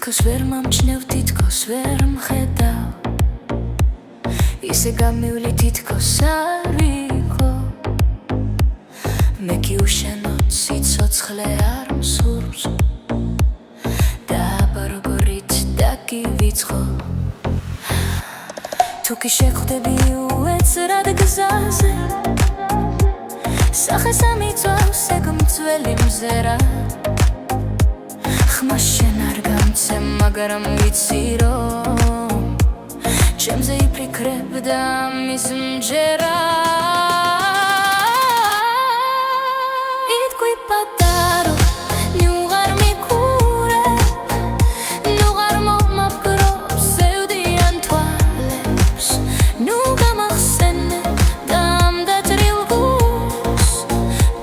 თითქოს ვერ მომჩნევ, თითქოს ვერ მხედავ, ისე გამივლი თითქოს არ ვიყო. მე კი უშენოდ სიცოცხლე არ მსურვს და აბა როგორით დაგივიწყო. თუ კი შეხვდები უეცრად გზაზე, სახეს ამიწვავს ეგ მძველი მზერა. ხმა შენ არ გამცემ, მაგრამ ვიცი რომ ჩემზე იფიქრებდა მის მჯერა. იტყვი პატარო, ნუ ვარ მიკურებ, ნუ ვარ მომაპყრობს ზევდიან თვალებს, ნუ გამახსენებ და ამ დაჭრილ გულს,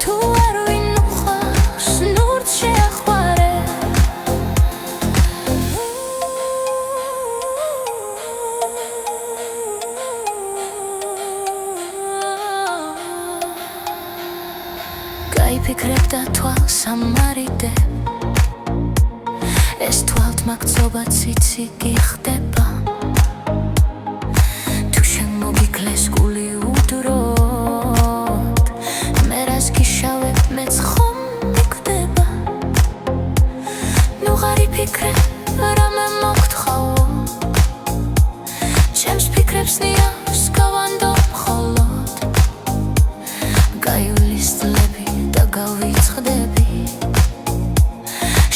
თუ არ ვინ უყვარს, ნურც შეახვარე. გაიფიქრებ და თვალს ამარიდებ, ეს თვალთმაქცობაც იცი გიხდება. თუ შენ მოგიკლეს გული უდროდ, მე რას გიშავებ, მეც ხომ მიკვდება. ნუ ღარ იფიქრებ, რამე მოგთხოვო, ჩემს ფიქრებს ნიავს გავანდო მხოლოდ. გაივლის წლები და გავიწყდები,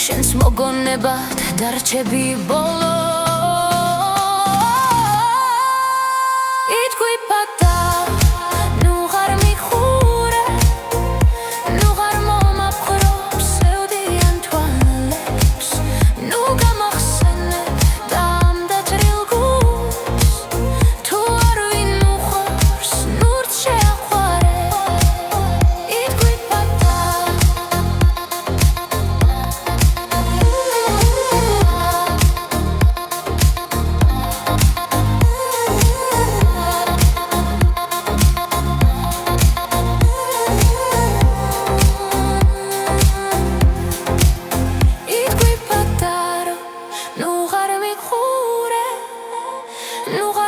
შენს მოგონებად დარჩები ბოლო. იტყვი პატარო, ნუ ღარ მიხურებ, ნუ ღარ მომაპყრობს ზევდიან თვალებს, ნუ გამახსენებ და ამ დაჭრილ გულს, თუ არ ვინ უყვარს, ნურც შეახვარე. იტყვი პატარო, იტყვი პატარო, ნუ ღარ მიხურებ, ნუ ღარ